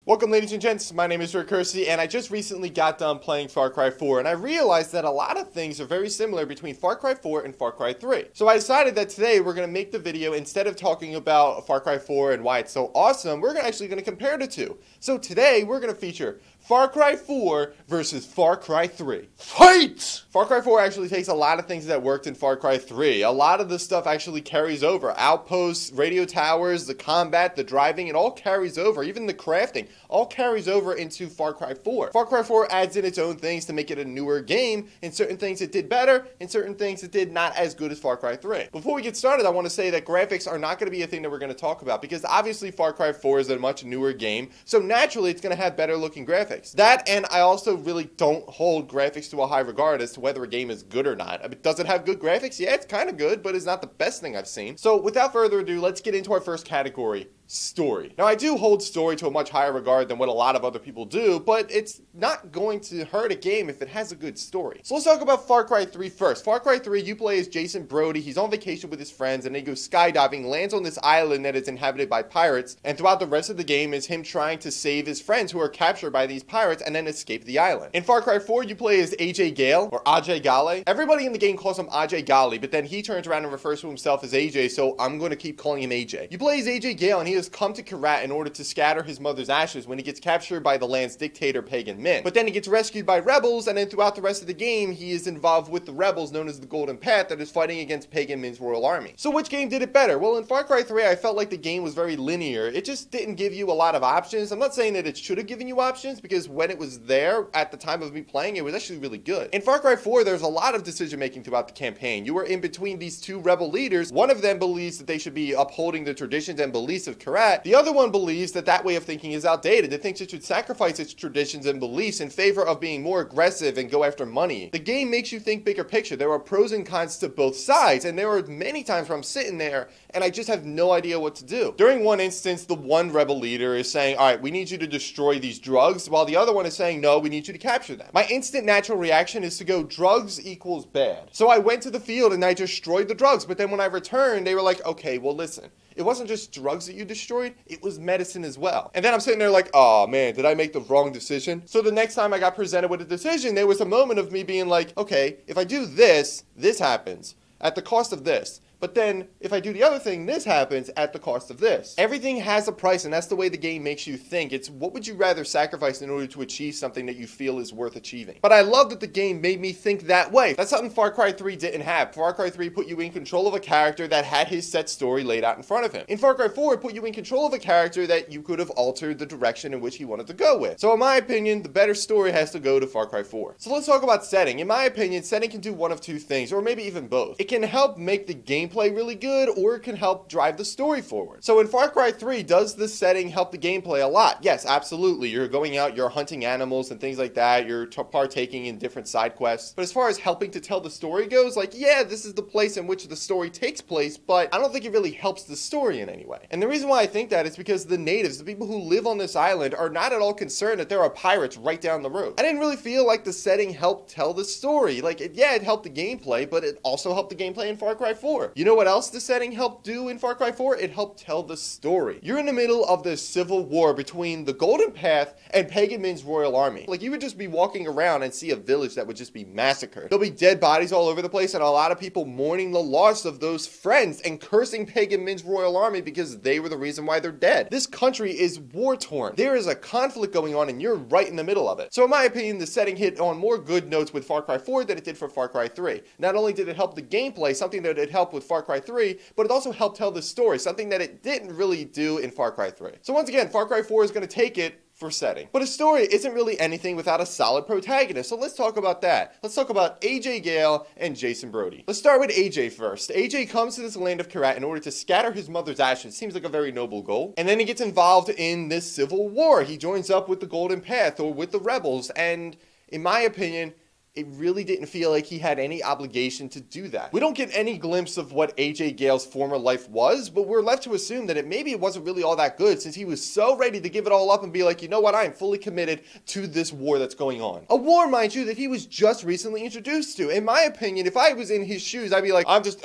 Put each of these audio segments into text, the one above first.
Welcome, ladies and gents. My name is Rick Kersey, and I just recently got done playing Far Cry 4, and I realized that a lot of things are very similar between Far Cry 4 and Far Cry 3. So I decided that today we're going to make the video, instead of talking about Far Cry 4 and why it's so awesome, we're actually going to compare the two. So today we're going to feature Far Cry 4 versus Far Cry 3. Fight! Far Cry 4 actually takes a lot of things that worked in Far Cry 3. A lot of the stuff actually carries over. Outposts, radio towers, the combat, the driving, it all carries over. Even the crafting all carries over into Far Cry 4. Far Cry 4 adds in its own things to make it a newer game, and certain things it did better, and certain things it did not as good as Far Cry 3. Before we get started, I want to say that graphics are not going to be a thing that we're going to talk about, because obviously Far Cry 4 is a much newer game, so naturally it's going to have better looking graphics. That, and I also really don't hold graphics to a high regard as to whether a game is good or not. I mean, does it have good graphics? Yeah, it's kind of good, but it's not the best thing I've seen. So without further ado, let's get into our first category. Story. Now, I do hold story to a much higher regard than what a lot of other people do, but it's not going to hurt a game if it has a good story. So let's talk about Far Cry 3 first. Far Cry 3, you play as Jason Brody. He's on vacation with his friends, and they go skydiving, lands on this island that is inhabited by pirates, and throughout the rest of the game is him trying to save his friends who are captured by these pirates and then escape the island. In Far Cry 4, you play as AJ Gale, or Ajay Ghale. Everybody in the game calls him Ajay Ghale, but then he turns around and refers to himself as AJ, so I'm going to keep calling him AJ. You play as AJ Gale, and he has come to Kyrat in order to scatter his mother's ashes when he gets captured by the land's dictator, Pagan Min. But then he gets rescued by rebels, and then throughout the rest of the game, he is involved with the rebels known as the Golden Path that is fighting against Pagan Min's royal army. So which game did it better? Well, in Far Cry 3, I felt like the game was very linear. It just didn't give you a lot of options. I'm not saying that it should have given you options, because when it was there at the time of me playing, it was actually really good. In Far Cry 4, there's a lot of decision making throughout the campaign. You were in between these two rebel leaders. One of them believes that they should be upholding the traditions and beliefs of Kyrat. The other one believes that that way of thinking is outdated. It thinks it should sacrifice its traditions and beliefs in favor of being more aggressive and go after money. The game makes you think bigger picture. There are pros and cons to both sides, and there are many times where I'm sitting there and I just have no idea what to do. During one instance, the one rebel leader is saying, all right, we need you to destroy these drugs, while the other one is saying, no, we need you to capture them. My instant natural reaction is to go, drugs equals bad. So I went to the field and I destroyed the drugs, but then when I returned, they were like, okay, well listen, it wasn't just drugs that you destroyed, it was medicine as well. And then I'm sitting there like, oh man, did I make the wrong decision? So the next time I got presented with a decision, there was a moment of me being like, okay, if I do this, this happens at the cost of this. But then, if I do the other thing, this happens at the cost of this. Everything has a price, and that's the way the game makes you think. It's what would you rather sacrifice in order to achieve something that you feel is worth achieving. But I love that the game made me think that way. That's something Far Cry 3 didn't have. Far Cry 3 put you in control of a character that had his set story laid out in front of him. In Far Cry 4, it put you in control of a character that you could have altered the direction in which he wanted to go with. So in my opinion, the better story has to go to Far Cry 4. So let's talk about setting. In my opinion, setting can do one of two things, or maybe even both. It can help make the gameplay really good, or it can help drive the story forward. So in Far Cry 3, does the setting help the gameplay a lot? Yes, absolutely. You're going out, you're hunting animals and things like that, you're partaking in different side quests. But as far as helping to tell the story goes, like, yeah, this is the place in which the story takes place, but I don't think it really helps the story in any way. And the reason why I think that is because the natives, the people who live on this island, are not at all concerned that there are pirates right down the road. I didn't really feel like the setting helped tell the story. Like, yeah, it helped the gameplay, but it also helped the gameplay in Far Cry 4. You know what else the setting helped do in Far Cry 4? It helped tell the story. You're in the middle of this civil war between the Golden Path and Pagan Min's royal army. Like, you would just be walking around and see a village that would just be massacred. There'll be dead bodies all over the place, and a lot of people mourning the loss of those friends and cursing Pagan Min's royal army because they were the reason why they're dead. This country is war-torn. There is a conflict going on, and you're right in the middle of it. So in my opinion, the setting hit on more good notes with Far Cry 4 than it did for Far Cry 3. Not only did it help the gameplay, something that it helped with Far Cry 3, but it also helped tell the story, something that it didn't really do in Far Cry 3. So once again, Far Cry 4 is going to take it for setting. But a story isn't really anything without a solid protagonist, so let's talk about that. Let's talk about AJ Gale and Jason Brody. Let's start with AJ first. AJ comes to this land of Kyrat in order to scatter his mother's ashes. Seems like a very noble goal. And then he gets involved in this civil war. He joins up with the Golden Path, or with the rebels, and in my opinion, it really didn't feel like he had any obligation to do that. We don't get any glimpse of what AJ Gale's former life was, but we're left to assume that maybe it wasn't really all that good, since he was so ready to give it all up and be like, you know what, I am fully committed to this war that's going on. A war, mind you, that he was just recently introduced to. In my opinion, if I was in his shoes, I'd be like, I'm just,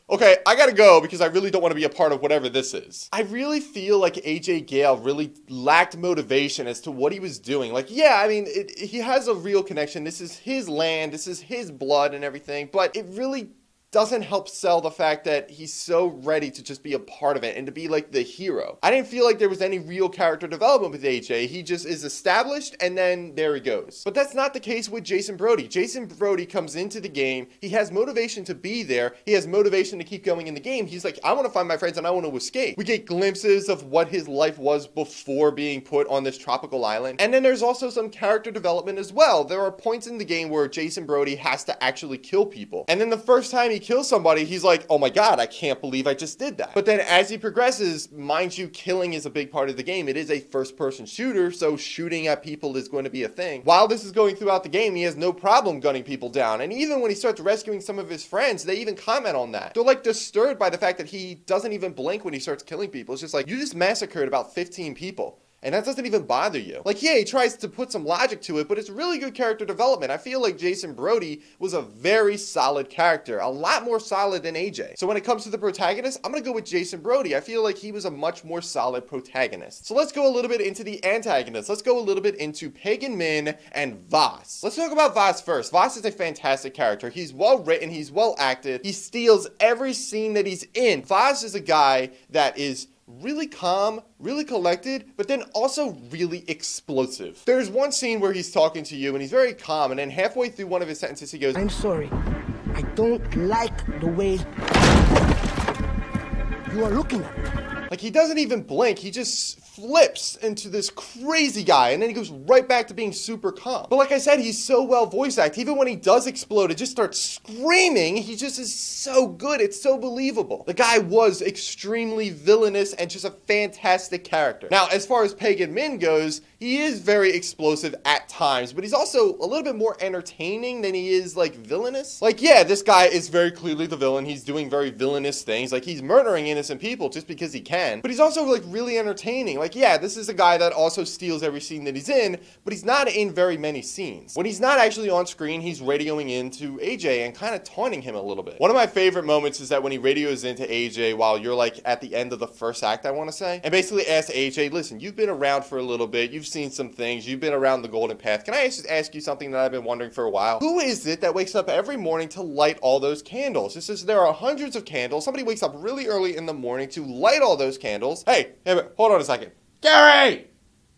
Okay, I gotta go because I really don't want to be a part of whatever this is. I really feel like AJ Gale really lacked motivation as to what he was doing. Like, yeah, I mean, he has a real connection. This is his land, this is his blood and everything, but it really doesn't help sell the fact that he's so ready to just be a part of it and to be like the hero. I didn't feel like there was any real character development with AJ. He just is established and then there he goes. But that's not the case with Jason Brody. Jason Brody comes into the game. He has motivation to be there. He has motivation to keep going in the game. He's like, I want to find my friends and I want to escape. We get glimpses of what his life was before being put on this tropical island. And then there's also some character development as well. There are points in the game where Jason Brody has to actually kill people. And then the first time he kills somebody, he's like, oh my god, I can't believe I just did that. But then as he progresses, mind you, killing is a big part of the game. It is a first-person shooter, so shooting at people is going to be a thing. While this is going throughout the game, he has no problem gunning people down. And even when he starts rescuing some of his friends, they even comment on that. They're like disturbed by the fact that he doesn't even blink when he starts killing people. It's just like, you just massacred about 15 people. And that doesn't even bother you. Like, yeah, he tries to put some logic to it, but it's really good character development. I feel like Jason Brody was a very solid character, a lot more solid than AJ. So when it comes to the protagonist, I'm gonna go with Jason Brody. I feel like he was a much more solid protagonist. So let's go a little bit into the antagonists. Let's go a little bit into Pagan Min and Vaas. Let's talk about Vaas first. Vaas is a fantastic character. He's well written, he's well acted, he steals every scene that he's in. Vaas is a guy that is really calm, really collected, but then also really explosive. There's one scene where he's talking to you and he's very calm, and then halfway through one of his sentences he goes, I'm sorry, I don't like the way you are looking at me. Like, he doesn't even blink, he just flips into this crazy guy, and then he goes right back to being super calm. But like I said, he's so well voice acted. Even when he does explode, it just starts screaming. He just is so good. It's so believable. The guy was extremely villainous and just a fantastic character. Now, as far as Pagan Min goes, he is very explosive at times, but he's also a little bit more entertaining than he is, like, villainous. Like, yeah, this guy is very clearly the villain. He's doing very villainous things. Like, he's murdering innocent people just because he can. But he's also, like, really entertaining. Like, yeah, this is a guy that also steals every scene that he's in, but he's not in very many scenes. When he's not actually on screen, he's radioing into AJ and kind of taunting him a little bit. One of my favorite moments is that when he radios into AJ while you're, like, at the end of the first act, I want to say, and basically asks AJ, listen, you've been around for a little bit, you've seen some things, you've been around the Golden Path. Can I just ask you something that I've been wondering for a while? Who is it that wakes up every morning to light all those candles? It says there are hundreds of candles. Somebody wakes up really early in the morning to light all those candles. Hey, hold on a second. Gary!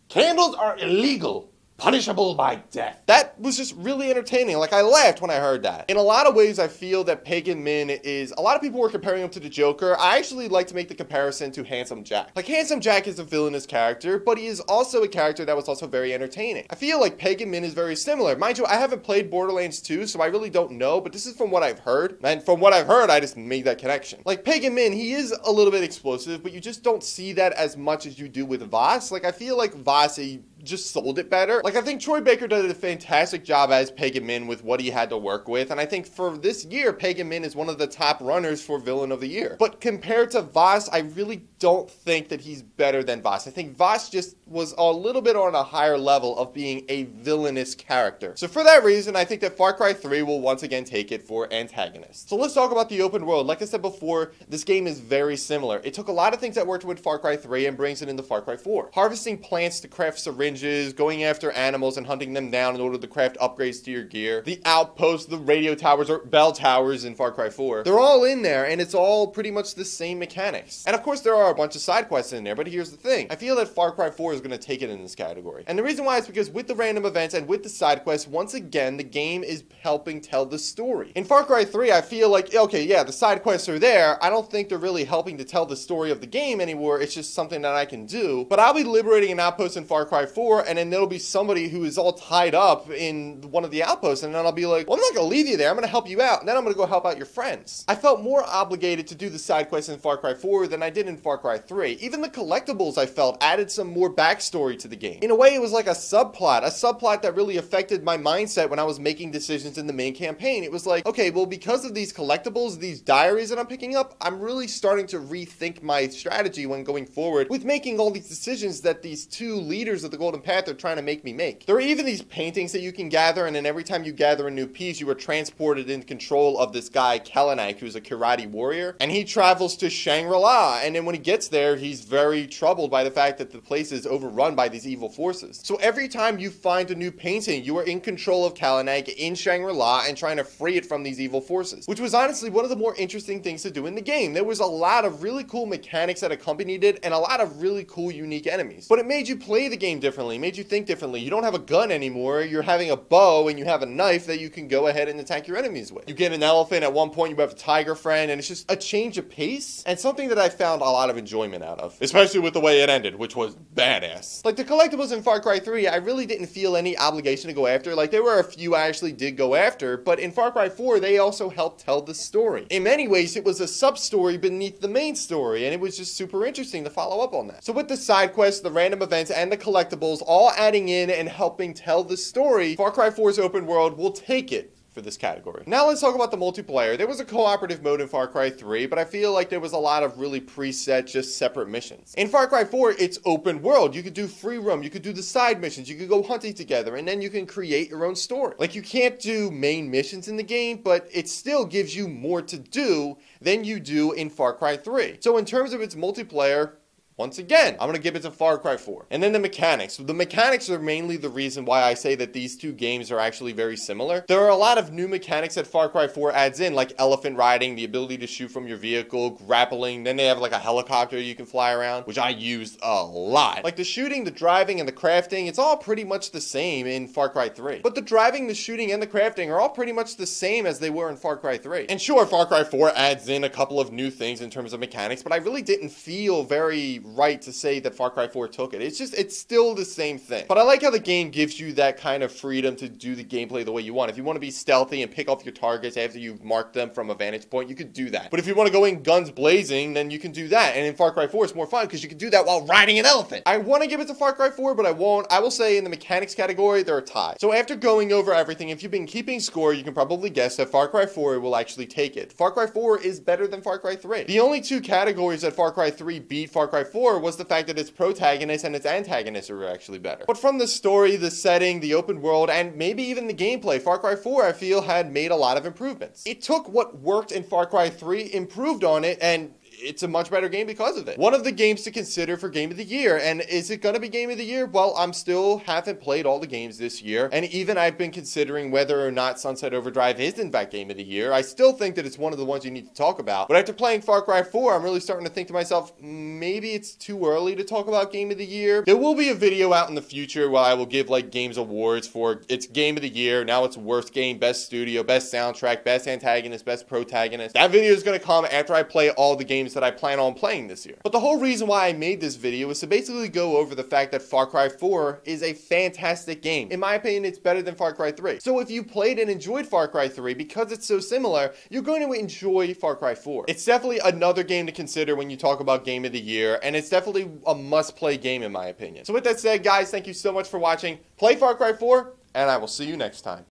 Candles are illegal. Punishable by death. That was just really entertaining. Like, I laughed when I heard that. In a lot of ways, I feel that Pagan Min is, a lot of people were comparing him to the Joker. I actually like to make the comparison to Handsome Jack. Like, Handsome Jack is a villainous character, but he is also a character that was also very entertaining. I feel like Pagan Min is very similar. Mind you, I haven't played Borderlands 2, so I really don't know, but this is from what I've heard. And from what I've heard, I just made that connection. Like, Pagan Min, he is a little bit explosive, but you just don't see that as much as you do with Vaas. Like, I feel like Vaas, he just sold it better. Like, I think Troy Baker did a fantastic job as Pagan Min with what he had to work with, and I think for this year, Pagan Min is one of the top runners for Villain of the Year. But compared to Vaas, I really don't think that he's better than Vaas. I think Vaas just was a little bit on a higher level of being a villainous character. So for that reason, I think that Far Cry 3 will once again take it for antagonist. So let's talk about the open world. Like I said before, this game is very similar. It took a lot of things that worked with Far Cry 3 and brings it into Far Cry 4. Harvesting plants to craft syringes, going after animals and hunting them down in order to craft upgrades to your gear, the outposts, the radio towers, or bell towers in Far Cry 4. They're all in there, and it's all pretty much the same mechanics. And of course, there are a bunch of side quests in there, but here's the thing. I feel that Far Cry 4 is going to take it in this category. And the reason why is because with the random events and with the side quests, once again, the game is helping tell the story. In Far Cry 3, I feel like, okay, yeah, the side quests are there. I don't think they're really helping to tell the story of the game anymore. It's just something that I can do. But I'll be liberating an outpost in Far Cry 4, and then there'll be somebody who is all tied up in one of the outposts, and then I'll be like, well, I'm not going to leave you there. I'm going to help you out, and then I'm going to go help out your friends. I felt more obligated to do the side quests in Far Cry 4 than I did in Far Cry 3. Even the collectibles, I felt, added some more backstory to the game. In a way, it was like a subplot that really affected my mindset when I was making decisions in the main campaign. It was like, okay, well, because of these collectibles, these diaries that I'm picking up, I'm really starting to rethink my strategy when going forward with making all these decisions that these two leaders of the golden path they're trying to make me make. There are even these paintings that you can gather, and then every time you gather a new piece, you are transported in control of this guy, Kalanite, who's a karate warrior, and he travels to Shangri-La, and then when he gets there, he's very troubled by the fact that the place is overrun by these evil forces. So every time you find a new painting, you are in control of Kalanite in Shangri-La and trying to free it from these evil forces, which was honestly one of the more interesting things to do in the game. There was a lot of really cool mechanics that accompanied it, and a lot of really cool, unique enemies. But it made you play the game differently, made you think differently. You don't have a gun anymore, you're having a bow, and you have a knife that you can go ahead and attack your enemies with. You get an elephant, at one point you have a tiger friend, and it's just a change of pace, and something that I found a lot of enjoyment out of. Especially with the way it ended, which was badass. Like the collectibles in Far Cry 3, I really didn't feel any obligation to go after. Like there were a few I actually did go after, but in Far Cry 4, they also helped tell the story. In many ways, it was a sub-story beneath the main story, and it was just super interesting to follow up on that. So with the side quests, the random events, and the collectibles all adding in and helping tell the story, Far Cry 4's open world will take it for this category. Now let's talk about the multiplayer. There was a cooperative mode in Far Cry 3, but I feel like there was a lot of really preset, just separate missions. In Far Cry 4, it's open world. You could do free roam, you could do the side missions, you could go hunting together, and then you can create your own story. Like you can't do main missions in the game, but it still gives you more to do than you do in Far Cry 3. So in terms of its multiplayer, once again, I'm going to give it to Far Cry 4. And then the mechanics. The mechanics are mainly the reason why I say that these two games are actually very similar. There are a lot of new mechanics that Far Cry 4 adds in, like elephant riding, the ability to shoot from your vehicle, grappling. Then they have like a helicopter you can fly around, which I used a lot. Like the shooting, the driving, and the crafting, it's all pretty much the same in Far Cry 3. But the driving, the shooting, and the crafting are all pretty much the same as they were in Far Cry 3. And sure, Far Cry 4 adds in a couple of new things in terms of mechanics, but I really didn't feel very right to say that Far Cry 4 took it. It's still the same thing. But I like how the game gives you that kind of freedom to do the gameplay the way you want. If you want to be stealthy and pick off your targets after you've marked them from a vantage point, you could do that. But if you want to go in guns blazing, then you can do that. And in Far Cry 4, it's more fun because you can do that while riding an elephant. I want to give it to Far Cry 4, but I won't. I will say in the mechanics category, they're a tie. So after going over everything, if you've been keeping score, you can probably guess that Far Cry 4 will actually take it. Far Cry 4 is better than Far Cry 3. The only two categories that Far Cry 3 beat Far Cry 4 was the fact that its protagonists and its antagonists are actually better. But from the story, the setting, the open world, and maybe even the gameplay, Far Cry 4, I feel, had made a lot of improvements. It took what worked in Far Cry 3, improved on it, and it's a much better game because of it. One of the games to consider for Game of the Year. And is it going to be Game of the Year? Well, I'm still haven't played all the games this year. And even I've been considering whether or not Sunset Overdrive is in fact Game of the Year. I still think that it's one of the ones you need to talk about. But after playing Far Cry 4, I'm really starting to think to myself, maybe it's too early to talk about Game of the Year. There will be a video out in the future where I will give like games awards for its Game of the Year. Now it's worst game, best studio, best soundtrack, best antagonist, best protagonist. That video is going to come after I play all the games that I plan on playing this year. But the whole reason why I made this video is to basically go over the fact that Far Cry 4 is a fantastic game. In my opinion, it's better than Far Cry 3. So if you played and enjoyed Far Cry 3, because it's so similar, you're going to enjoy Far Cry 4. It's definitely another game to consider when you talk about Game of the Year, and it's definitely a must-play game in my opinion. So with that said, guys, thank you so much for watching. Play Far Cry 4, and I will see you next time.